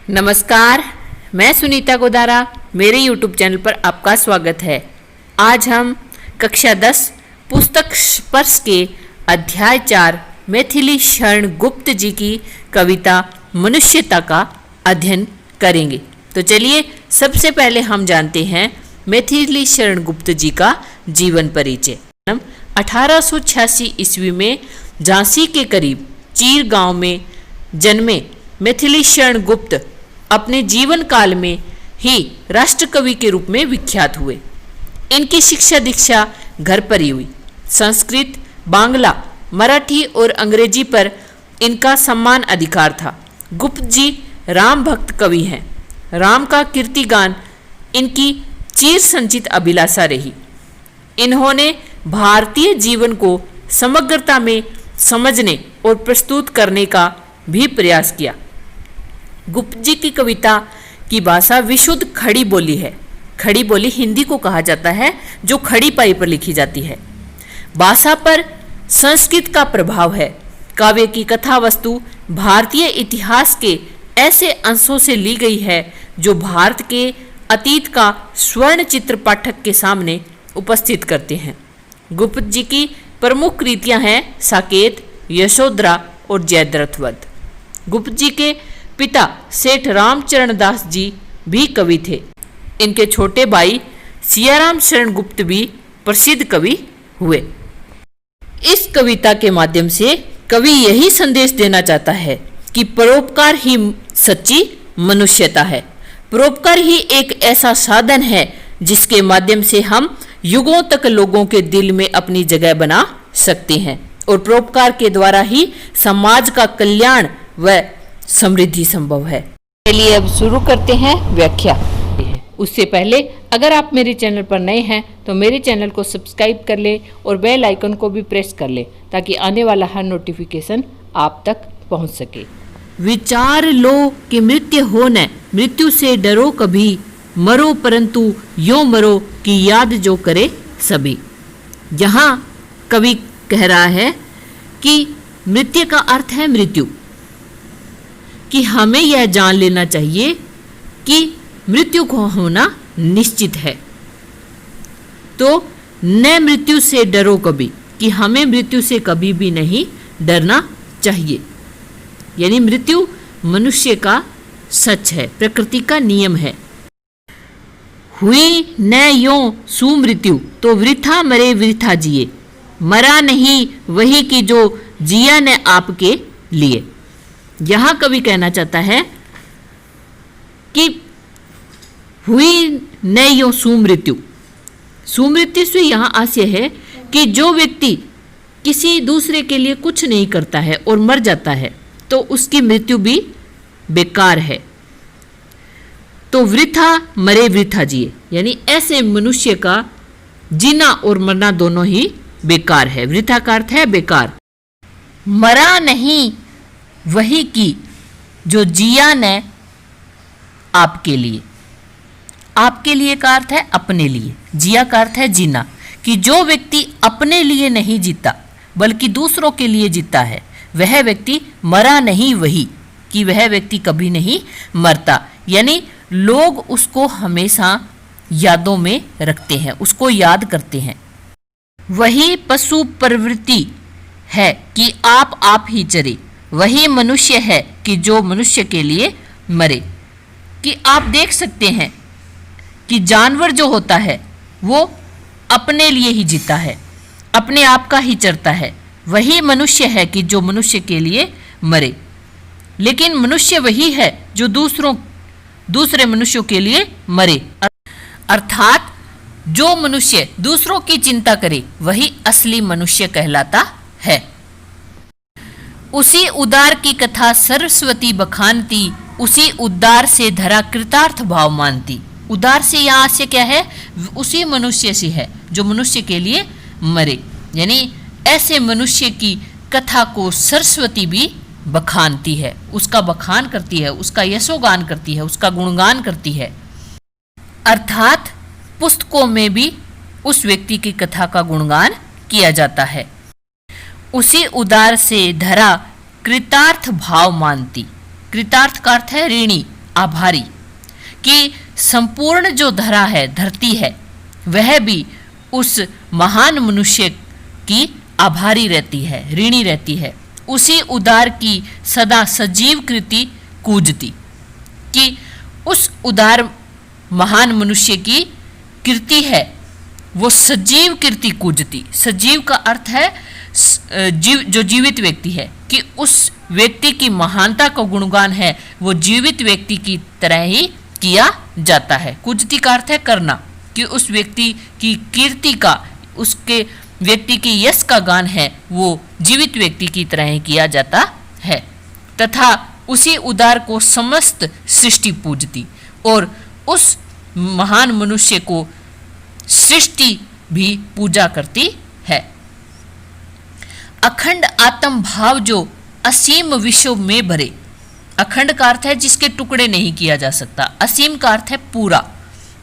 नमस्कार, मैं सुनीता गोदारा। मेरे YouTube चैनल पर आपका स्वागत है। आज हम कक्षा 10 पुस्तक स्पर्श के अध्याय 4 मैथिली शरण गुप्त जी की कविता मनुष्यता का अध्ययन करेंगे। तो चलिए सबसे पहले हम जानते हैं मैथिली शरण गुप्त जी का जीवन परिचय। 1886 ईस्वी में झांसी के करीब चीर गांव में जन्मे मैथिली शरण गुप्त अपने जीवन काल में ही राष्ट्रकवि के रूप में विख्यात हुए। इनकी शिक्षा दीक्षा घर पर ही हुई। संस्कृत, बांग्ला, मराठी और अंग्रेजी पर इनका सम्मान अधिकार था। गुप्त जी राम भक्त कवि हैं। राम का कीर्तिगान इनकी चिर संचित अभिलाषा रही। इन्होंने भारतीय जीवन को समग्रता में समझने और प्रस्तुत करने का भी प्रयास किया। गुप्त जी की कविता की भाषा विशुद्ध खड़ी बोली है। खड़ी बोली हिंदी को कहा जाता है, जो खड़ी पाई पर लिखी जाती है। भाषा पर संस्कृत का प्रभाव है। काव्य की कथा वस्तु भारतीय इतिहास के ऐसे अंशों से ली गई है जो भारत के अतीत का स्वर्ण चित्र पाठक के सामने उपस्थित करते हैं। गुप्त जी की प्रमुख कृतियां हैं साकेत, यशोधरा और जयद्रथ वध। गुप्त जी के पिता सेठ रामचरण दास जी भी कवि थे। इनके छोटे भाई सियाराम शरण गुप्त भी प्रसिद्ध कवि हुए। इस कविता के माध्यम से कवि यही संदेश देना चाहता है कि परोपकार ही सच्ची मनुष्यता है। परोपकार ही एक ऐसा साधन है जिसके माध्यम से हम युगों तक लोगों के दिल में अपनी जगह बना सकते हैं, और परोपकार के द्वारा ही समाज का कल्याण व समृद्धि संभव है। चलिए अब शुरू करते हैं व्याख्या। उससे पहले अगर आप मेरे चैनल पर नए हैं तो मेरे चैनल को सब्सक्राइब कर ले और बेल आइकन को भी प्रेस कर ले ताकि आने वाला हर नोटिफिकेशन आप तक पहुंच सके। विचार लो कि मृत्यु हो न, मृत्यु से डरो कभी, मरो परंतु यो मरो कि याद जो करे सभी। यहाँ कवि कह रहा है कि मृत्यु का अर्थ है मृत्यु, कि हमें यह जान लेना चाहिए कि मृत्यु को होना निश्चित है। तो न मृत्यु से डरो कभी, कि हमें मृत्यु से कभी भी नहीं डरना चाहिए। यानी मृत्यु मनुष्य का सच है, प्रकृति का नियम है। हुई न यो सुमृत्यु तो वृथा मरे वृथा जिए, मरा नहीं वही कि जो जिया न आपके लिए। यहां कवि कहना चाहता है कि हुई न यो सुमृत्यु। सुमृत्यु से यहां आशय है कि जो व्यक्ति किसी दूसरे के लिए कुछ नहीं करता है और मर जाता है तो उसकी मृत्यु भी बेकार है। तो वृथा मरे वृथा जिए, यानी ऐसे मनुष्य का जीना और मरना दोनों ही बेकार है। वृथा का अर्थ है बेकार। मरा नहीं वही की जो जिया ने आपके लिए। आपके लिए का अर्थ है अपने लिए, जिया का अर्थ है जीना। कि जो व्यक्ति अपने लिए नहीं जीता बल्कि दूसरों के लिए जीता है वह व्यक्ति मरा नहीं वही, कि वह व्यक्ति कभी नहीं मरता। यानी लोग उसको हमेशा यादों में रखते हैं, उसको याद करते हैं। वही पशु प्रवृत्ति है कि आप ही चरे, वही मनुष्य है कि जो मनुष्य के लिए मरे। कि आप देख सकते हैं कि जानवर जो होता है वो अपने लिए ही जीता है, अपने आप का ही चरता है। वही मनुष्य है कि जो मनुष्य के लिए मरे। लेकिन मनुष्य वही है जो दूसरे मनुष्यों के लिए मरे। अर्थात जो मनुष्य दूसरों की चिंता करे वही असली मनुष्य कहलाता है। उसी उदार की कथा सरस्वती बखानती, उसी उदार से धरा कृतार्थ भाव मानती। उदार से यहाँ आशय क्या है? उसी मनुष्य से है जो मनुष्य के लिए मरे। यानी ऐसे मनुष्य की कथा को सरस्वती भी बखानती है, उसका बखान करती है, उसका यशोगान करती है, उसका गुणगान करती है। अर्थात पुस्तकों में भी उस व्यक्ति की कथा का गुणगान किया जाता है। उसी उदार से धरा कृतार्थ भाव मानती। कृतार्थ का अर्थ है ऋणी, आभारी, कि संपूर्ण जो धरा है, धरती है, वह भी उस महान मनुष्य की आभारी रहती है, ऋणी रहती है। उसी उदार की सदा सजीव कृति कूजती, कि उस उदार महान मनुष्य की कृति है वो सजीव कृति कूजती। सजीव का अर्थ है जो जीवित व्यक्ति है, कि उस व्यक्ति की महानता का गुणगान है वो जीवित व्यक्ति की तरह ही किया जाता है। कूजती का अर्थ है करना, कि उस व्यक्ति की कीर्ति का, उसके व्यक्ति की यश का गान है वो जीवित व्यक्ति की तरह ही किया जाता है। तथा उसी उदार को समस्त सृष्टि पूजती, और उस महान मनुष्य को सृष्टि भी पूजा करती है। अखंड आत्म भाव जो असीम विश्व में भरे, अखंड का अर्थ है जिसके टुकड़े नहीं किया जा सकता, असीम का अर्थ है पूरा,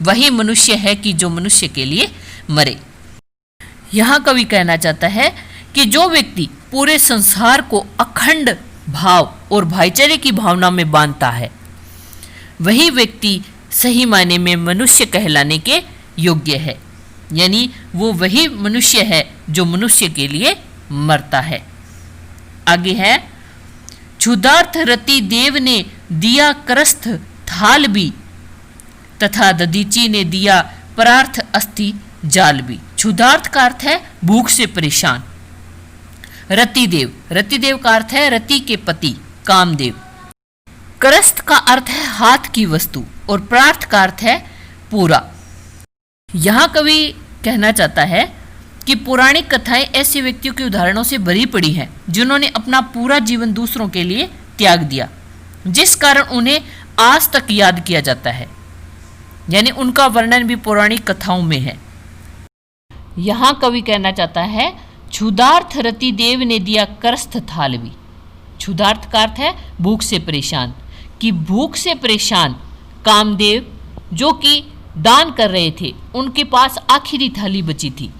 वही मनुष्य है कि जो मनुष्य के लिए मरे। यहाँ कवि कहना चाहता है कि जो व्यक्ति पूरे संसार को अखंड भाव और भाईचारे की भावना में बांधता है, वही व्यक्ति सही मायने में मनुष्य कहलाने के योग्य है। यानी वो वही मनुष्य है जो मनुष्य के लिए मरता है। आगे है, क्षुधार्थ रति देव ने दिया करस्थ थाल भी, तथा दधीची ने दिया परार्थ अस्थि जाल भी। क्षुधार्थ का अर्थ है भूख से परेशान। रतिदेव, रतिदेव का अर्थ है रति के पति कामदेव। करस्थ का अर्थ है हाथ की वस्तु, और प्रार्थ का अर्थ है पूरा। यहाँ कवि कहना चाहता है कि पौराणिक कथाएं ऐसे व्यक्तियों के उदाहरणों से भरी पड़ी हैं जिन्होंने अपना पूरा जीवन दूसरों के लिए त्याग दिया, जिस कारण उन्हें आज तक याद किया जाता है। यानी उनका वर्णन भी पौराणिक कथाओं में है। यहाँ कवि कहना चाहता है, क्षुधार्थ रति देव ने दिया करस्थ थाल भी। क्षुधार्थ का अर्थ है भूख से परेशान, कि भूख से परेशान कामदेव जो कि दान कर रहे थे, उनके पास आखिरी थाली बची थी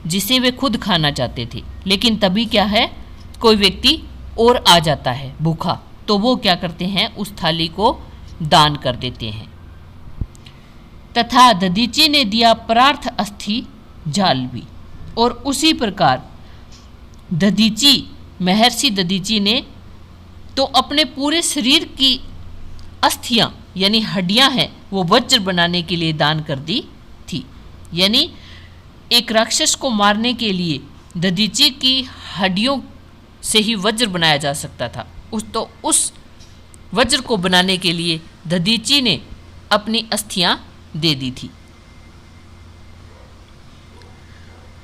जिसे वे खुद खाना चाहते थे। लेकिन तभी क्या है, कोई व्यक्ति और आ जाता है भूखा, तो वो क्या करते हैं, उस थाली को दान कर देते हैं। तथा दधीची ने दिया परार्थ अस्थि जाल भी, और उसी प्रकार दधीची, महर्षि दधीची ने तो अपने पूरे शरीर की अस्थियां यानी हड्डियां हैं वो वज्र बनाने के लिए दान कर दी थी। यानी एक राक्षस को मारने के लिए दधीची की हड्डियों से ही वज्र बनाया जा सकता था। उस वज्र को बनाने के लिए दधीची ने अपनी अस्थियां दे दी थी।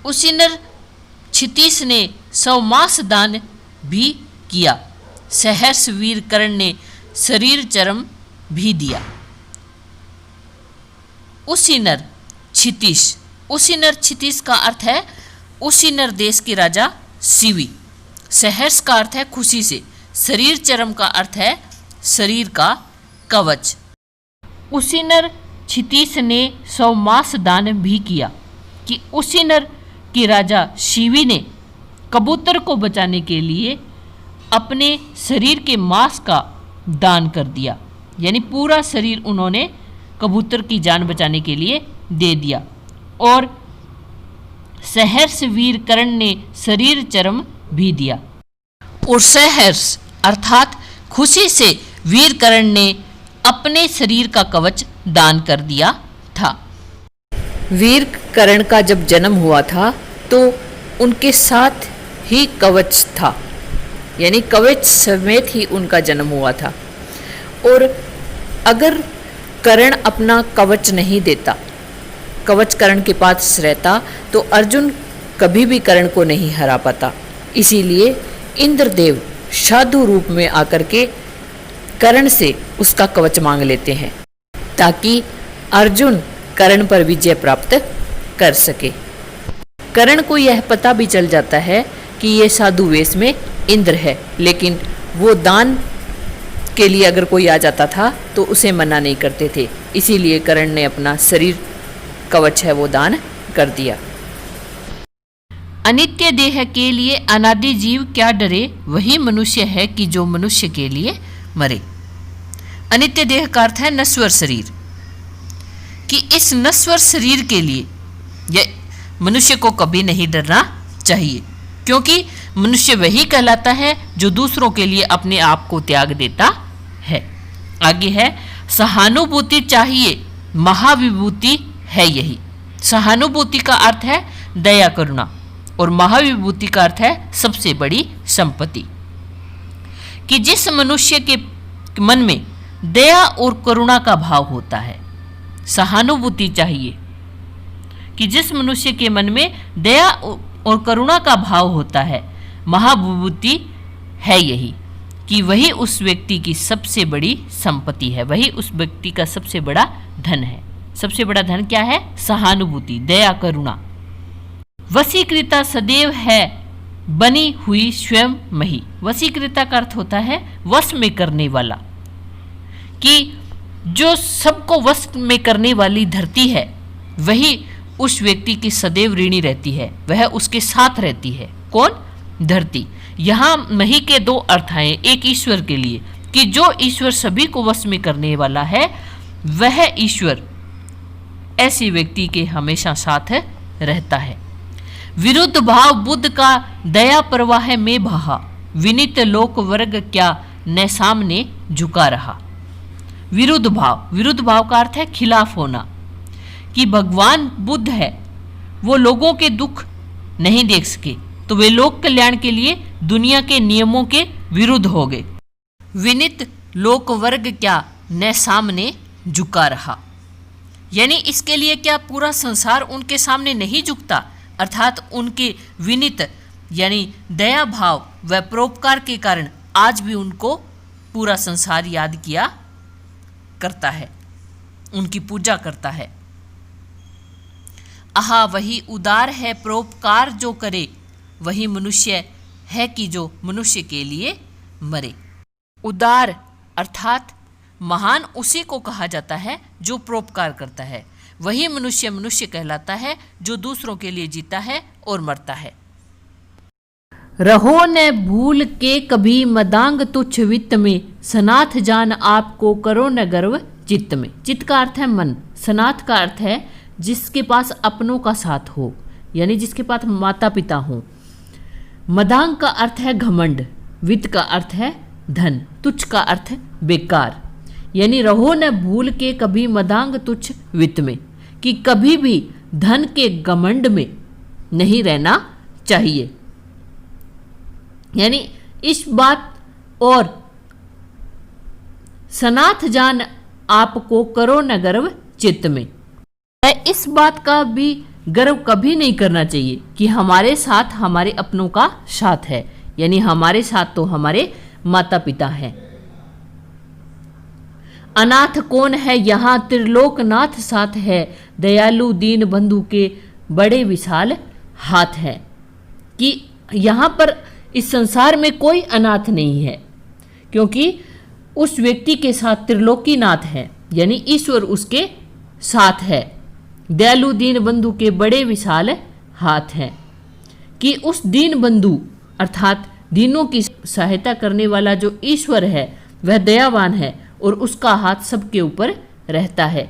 उसी नर क्षितिश ने 100 मास दान भी किया, सहर्ष वीर कर्ण ने शरीर चरम भी दिया। उसी नर क्षितिश, उसी नर क्षितिश का अर्थ है उसी नर देश के राजा शिवी। सहर्ष का अर्थ है खुशी से, शरीर चरम का अर्थ है शरीर का कवच। उसी नर क्षितिश ने 100 मास दान भी किया, कि उसी नर के राजा शिवी ने कबूतर को बचाने के लिए अपने शरीर के मांस का दान कर दिया। यानी पूरा शरीर उन्होंने कबूतर की जान बचाने के लिए दे दिया। और सहर्ष वीर कर्ण ने शरीर चरम भी दिया। और सहर्ष अर्थात खुशी से वीर कर्ण ने अपने शरीर का कवच दान कर दिया था। वीर कर्ण का जब जन्म हुआ था तो उनके साथ ही कवच था, यानी कवच समेत ही उनका जन्म हुआ था। और अगर कर्ण अपना कवच नहीं देता, कवच कर्ण के पास रहता, तो अर्जुन कभी भी कर्ण को नहीं हरा पाता। इसीलिए इंद्रदेव साधु रूप में आकर के कर्ण से उसका कवच मांग लेते हैं, ताकि अर्जुन कर्ण पर विजय प्राप्त कर सके। कर्ण को यह पता भी चल जाता है कि ये साधु वेश में इंद्र है, लेकिन वो दान के लिए अगर कोई आ जाता था तो उसे मना नहीं करते थे। इसीलिए कर्ण ने अपना शरीर कवच है वो दान कर दिया। अनित्य देह के लिए अनादि जीव क्या डरे, वही मनुष्य है कि जो मनुष्य के लिए मरे। अनित्य देह का अर्थ है नश्वर शरीर, कि इस नश्वर शरीर के लिए मनुष्य को कभी नहीं डरना चाहिए, क्योंकि मनुष्य वही कहलाता है जो दूसरों के लिए अपने आप को त्याग देता है। आगे है सहानुभूति चाहिए, महाविभूति है यही। सहानुभूति का अर्थ है दया करुणा और महाविभूति का अर्थ है सबसे बड़ी संपत्ति, कि जिस मनुष्य के मन में दया और करुणा का भाव होता है, सहानुभूति चाहिए कि जिस मनुष्य के मन में दया और करुणा का भाव होता है, महाविभूति है यही, कि वही उस व्यक्ति की सबसे बड़ी संपत्ति है, वही उस व्यक्ति का सबसे बड़ा धन है। सबसे बड़ा धन क्या है? सहानुभूति, दया करुणा। वशीकृता सदैव है बनी हुई स्वयं मही। वशीकृता का अर्थ होता है वश में करने वाला, कि जो सबको वश में करने वाली धरती है वही उस व्यक्ति की सदैव ऋणी रहती है, वह उसके साथ रहती है। कौन? धरती। यहाँ मही के दो अर्थ आए, एक ईश्वर के लिए कि जो ईश्वर सभी को वश में करने वाला है वह ईश्वर ऐसे व्यक्ति के हमेशा साथ रहता है। विरुद्ध भाव बुद्ध का दया प्रवाह में बहा, विनित लोक वर्ग क्या न सामने झुका रहा। विरुद्ध भाव, विरुद्ध भाव का अर्थ है खिलाफ होना, कि भगवान बुद्ध है वो लोगों के दुख नहीं देख सके तो वे लोक कल्याण के लिए दुनिया के नियमों के विरुद्ध हो गए। विनित लोक वर्ग क्या न सामने झुका रहा, यानी इसके लिए क्या पूरा संसार उनके सामने नहीं झुकता, अर्थात उनके विनित यानी दया भाव व परोपकार के कारण आज भी उनको पूरा संसार याद किया करता है, उनकी पूजा करता है। आहा वही उदार है परोपकार जो करे, वही मनुष्य है कि जो मनुष्य के लिए मरे। उदार अर्थात महान उसी को कहा जाता है जो परोपकार करता है, वही मनुष्य मनुष्य कहलाता है जो दूसरों के लिए जीता है और मरता है। रहो न भूल के कभी मदांग तुच्छ वित्त में, सनाथ जान आपको करो न गर्व चित्त में। चित्त का अर्थ है मन, सनाथ का अर्थ है जिसके पास अपनों का साथ हो, यानी जिसके पास माता पिता हो। मदांग का अर्थ है घमंड, वित्त का अर्थ है धन, तुच्छ का अर्थ है बेकार, यानी रहो न भूल के कभी मदांग तुच्छ वित्त में, कि कभी भी धन के घमंड में नहीं रहना चाहिए। यानी इस बात और सनाथ जान आपको करो न गर्व चित्त में, इस बात का भी गर्व कभी नहीं करना चाहिए कि हमारे साथ हमारे अपनों का साथ है, यानी हमारे साथ तो हमारे माता पिता हैं। अनाथ कौन है यहाँ त्रिलोकनाथ साथ है, दयालु दीन बंधु के बड़े विशाल हाथ है, कि यहाँ पर इस संसार में कोई अनाथ नहीं है, क्योंकि उस व्यक्ति के साथ त्रिलोकीनाथ है, यानी ईश्वर उसके साथ है। दयालु दीन बंधु के बड़े विशाल हाथ हैं, कि उस दीन बंधु अर्थात दीनों की सहायता करने वाला जो ईश्वर है वह दयावान है और उसका हाथ सबके ऊपर रहता है।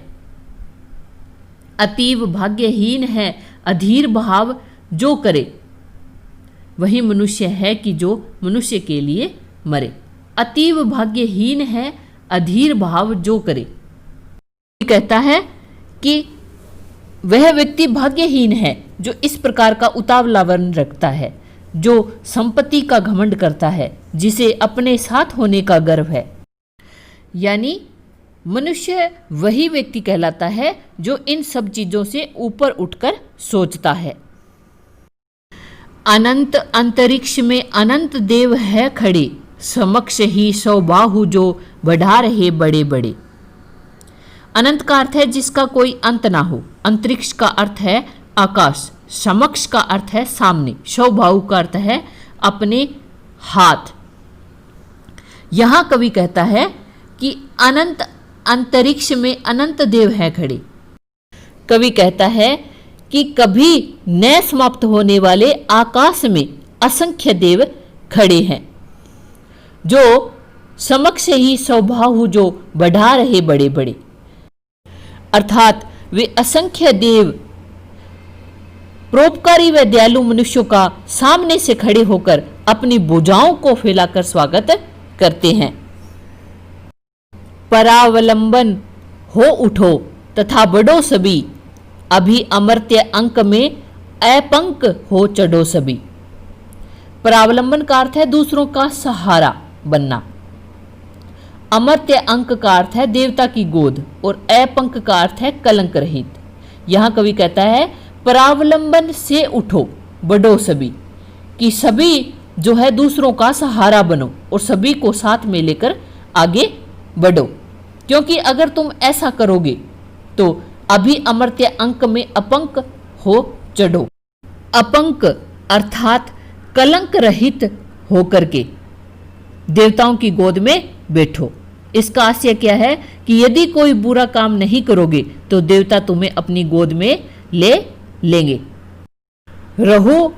अतीव भाग्यहीन है अधीर भाव जो करे, वही मनुष्य है कि जो मनुष्य के लिए मरे। अतीव भाग्यहीन है अधीर भाव जो करे, कहता है कि वह व्यक्ति भाग्यहीन है जो इस प्रकार का उतावला वर्ण रखता है, जो संपत्ति का घमंड करता है, जिसे अपने साथ होने का गर्व है। यानी मनुष्य वही व्यक्ति कहलाता है जो इन सब चीजों से ऊपर उठकर सोचता है। अनंत अंतरिक्ष में अनंत देव है खड़े, समक्ष ही सौ बाहु जो बढ़ा रहे बड़े बड़े। अनंत का अर्थ है जिसका कोई अंत ना हो, अंतरिक्ष का अर्थ है आकाश, समक्ष का अर्थ है सामने, सौ बाहु का अर्थ है अपने हाथ। यहां कवि कहता है कि अनंत अंतरिक्ष में अनंत देव हैं खड़े। कवि कहता है कि कभी न समाप्त होने वाले आकाश में असंख्य देव खड़े हैं, जो समक्ष ही स्वभाव जो बढ़ा रहे बड़े बड़े। अर्थात वे असंख्य देव परोपकारी व दयालु मनुष्यों का सामने से खड़े होकर अपनी भुजाओं को फैलाकर स्वागत करते हैं। परावलंबन हो उठो तथा बढ़ो सभी, अभी अमर्त्य अंक में अपंक हो चढ़ो सभी। परावलंबन का अर्थ है दूसरों का सहारा बनना। अमर्त्य अंक का अर्थ है देवता की गोद और अपंक का अर्थ है कलंक रहित। यहां कवि कहता है परावलंबन से उठो बढ़ो सभी, कि सभी जो है दूसरों का सहारा बनो और सभी को साथ में लेकर आगे बढ़ो, क्योंकि अगर तुम ऐसा करोगे तो अभी अमर्त्य अंक में अपंक हो चढ़ो। अपंक अर्थात कलंक रहित होकर के देवताओं की गोद में बैठो। इसका आशय क्या है कि यदि कोई बुरा काम नहीं करोगे तो देवता तुम्हें अपनी गोद में ले लेंगे। रहो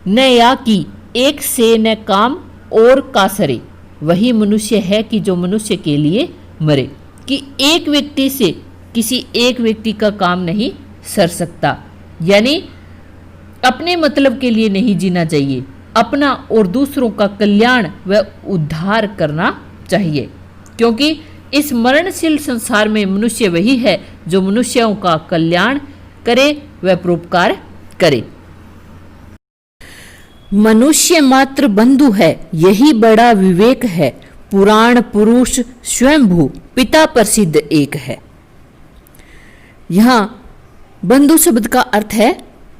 न या कि एक से न काम और कासरे, वही मनुष्य है कि जो मनुष्य के लिए मरे। कि एक व्यक्ति से किसी एक व्यक्ति का काम नहीं सर सकता, यानी अपने मतलब के लिए नहीं जीना चाहिए, अपना और दूसरों का कल्याण व उद्धार करना चाहिए, क्योंकि इस मरणशील संसार में मनुष्य वही है जो मनुष्यों का कल्याण करे व परोपकार करे। मनुष्य मात्र बंधु है, यही बड़ा विवेक है, पुराण पुरुष स्वयंभू पिता प्रसिद्ध एक है। यहां बंधु शब्द का अर्थ है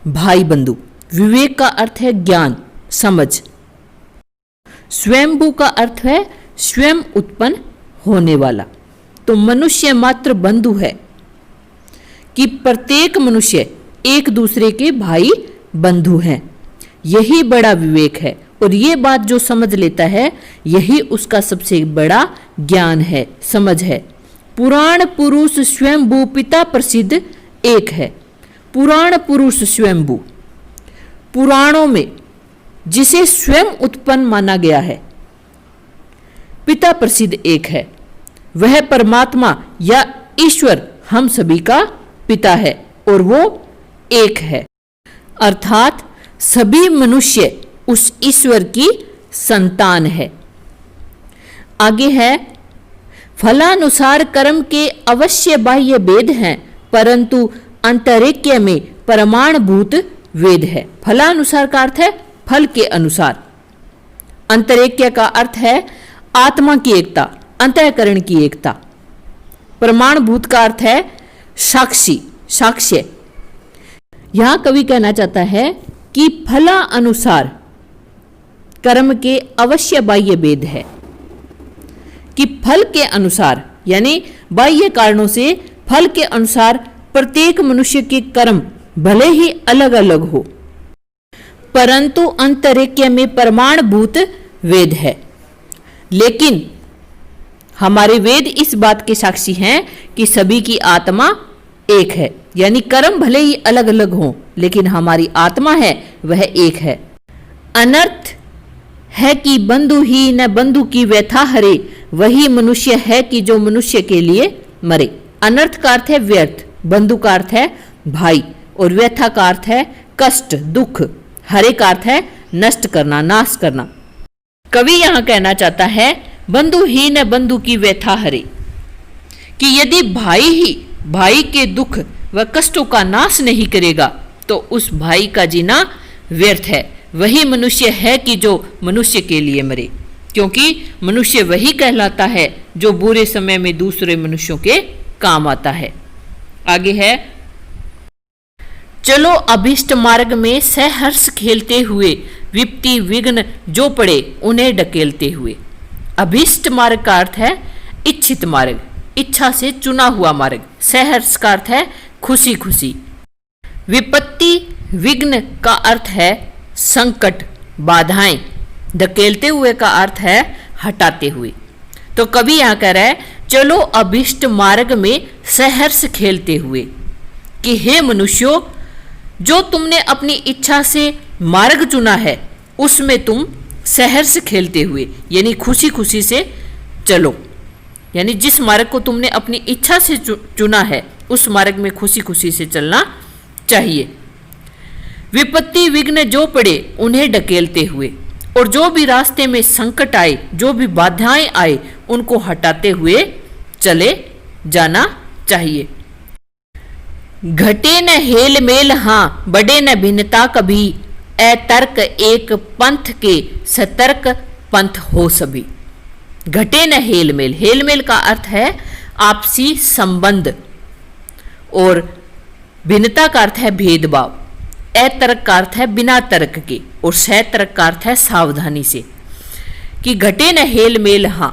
भाई बंधु, विवेक का अर्थ है ज्ञान समझ, स्वयंभू का अर्थ है स्वयं उत्पन्न होने वाला। तो मनुष्य मात्र बंधु है कि प्रत्येक मनुष्य एक दूसरे के भाई बंधु हैं, यही बड़ा विवेक है। और ये बात जो समझ लेता है यही उसका सबसे बड़ा ज्ञान है, समझ है। पुराण पुरुष स्वयंभू पिता प्रसिद्ध एक है। पुराण पुरुष स्वयंभू, पुराणों में जिसे स्वयं उत्पन्न माना गया है, पिता प्रसिद्ध एक है। वह परमात्मा या ईश्वर हम सभी का पिता है और वो एक है, अर्थात सभी मनुष्य उस ईश्वर की संतान है। आगे है फलानुसार कर्म के अवश्य बाह्य भेद हैं, परंतु अंतरिक्य में प्रमाणभूत वेद है। फलानुसार का अर्थ है फल के अनुसार, अंतरिक्य का अर्थ है आत्मा की एकता, अंतःकरण की एकता। प्रमाणभूत का अर्थ है साक्षी साक्ष्य। यहां कवि कहना चाहता है कि फला अनुसार कर्म के अवश्य बाह्य भेद है, कि फल के अनुसार यानी बाह्य कारणों से फल के अनुसार प्रत्येक मनुष्य के कर्म भले ही अलग अलग हो, परंतु अंतरिक्य में प्रमाणभूत वेद है। लेकिन हमारे वेद इस बात के साक्षी हैं कि सभी की आत्मा एक है, यानी कर्म भले ही अलग अलग हों लेकिन हमारी आत्मा है वह एक है। अनर्थ है कि बंधु ही न बंधु की व्यथा हरे, वही मनुष्य है कि जो मनुष्य के लिए मरे। अनर्थ का अर्थ है व्यर्थ, बंधु का अर्थ है भाई और व्यथा का अर्थ है कष्ट दुख, हरे का अर्थ है नष्ट करना नाश करना। कवि यहां कहना चाहता है बंधु ही न बंधु की व्यथा हरे, कि यदि भाई ही भाई के दुख व कष्टों का नाश नहीं करेगा तो उस भाई का जीना व्यर्थ है। वही मनुष्य है कि जो मनुष्य के लिए मरे, क्योंकि मनुष्य वही कहलाता है जो बुरे समय में दूसरे मनुष्यों के काम आता है। आगे है चलो अभिष्ट मार्ग में सहर्ष खेलते हुए, विपत्ति विघ्न जो पड़े उन्हें ढकेलते हुए। अभिष्ट मार्ग का अर्थ है इच्छित मार्ग, इच्छा से चुना हुआ मार्ग। सहर्ष का अर्थ है खुशी खुशी। विपत्ति विघ्न का अर्थ है संकट बाधाएं, धकेलते हुए का अर्थ है हटाते हुए। तो कवि यहां कह रहा है चलो अभिष्ट मार्ग में सहर्ष खेलते हुए, कि हे मनुष्यों जो तुमने अपनी इच्छा से मार्ग चुना है उसमें तुम सहर्ष खेलते हुए यानी खुशी खुशी से चलो, यानी जिस मार्ग को तुमने अपनी इच्छा से चुना है उस मार्ग में खुशी खुशी से चलना चाहिए। विपत्ति विघ्न जो पड़े उन्हें ढकेलते हुए, और जो भी रास्ते में संकट आए, जो भी बाधाएं आए, उनको हटाते हुए चले जाना चाहिए। घटे न हेल मेल हाँ, बढ़े न भिन्नता कभी, अतर्क एक पंथ के सतर्क पंथ हो सभी। घटे न हेल मेल, हेल मेल का अर्थ है आपसी संबंध, और भिन्नता का अर्थ है भेदभाव, अतर्क का अर्थ है बिना तर्क के, और सतर्क का अर्थ है सावधानी से। कि घटे न हेल मेल हाँ,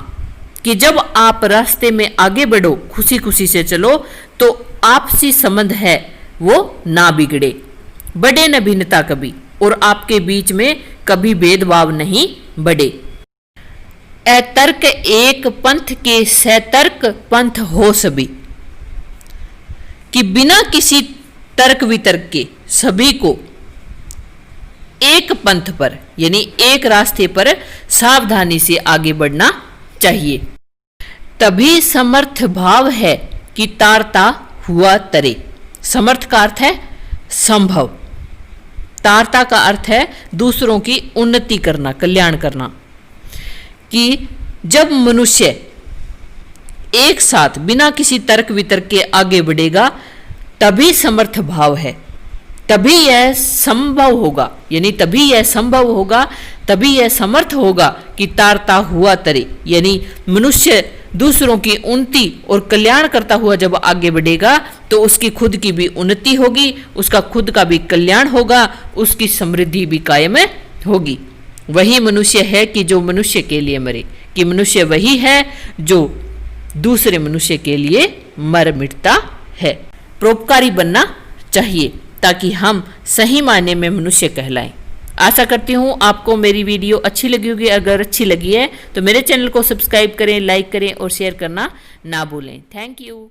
कि जब आप रास्ते में आगे बढ़ो, खुशी खुशी से चलो, तो आपसी संबंध है वो ना बिगड़े। बढ़े न भिन्नता कभी, और आपके बीच में कभी भेदभाव नहीं बढ़े। अतर्क एक पंथ के सतर्क पंथ हो सभी, कि बिना किसी तर्क वितर्क के सभी को एक पंथ पर, यानी एक रास्ते पर सावधानी से आगे बढ़ना चाहिए। तभी समर्थ भाव है कि तारता हुआ तरे। समर्थ का अर्थ है संभव, तारता का अर्थ है दूसरों की उन्नति करना, कल्याण करना। कि जब मनुष्य एक साथ बिना किसी तर्क वितर्क के आगे बढ़ेगा, तभी समर्थ भाव है, तभी यह संभव होगा, यानी तभी यह संभव होगा, तभी यह समर्थ होगा कि तारता हुआ तरे, यानी मनुष्य दूसरों की उन्नति और कल्याण करता हुआ जब आगे बढ़ेगा तो उसकी खुद की भी उन्नति होगी, उसका खुद का भी कल्याण होगा, उसकी समृद्धि भी कायम होगी। वही मनुष्य है कि जो मनुष्य के लिए मरे, कि मनुष्य वही है जो दूसरे मनुष्य के लिए मर मिटता है। परोपकारी बनना चाहिए ताकि हम सही मायने में मनुष्य कहलाएं। आशा करती हूँ आपको मेरी वीडियो अच्छी लगी होगी। अगर अच्छी लगी है तो मेरे चैनल को सब्सक्राइब करें, लाइक करें और शेयर करना ना भूलें। Thank you.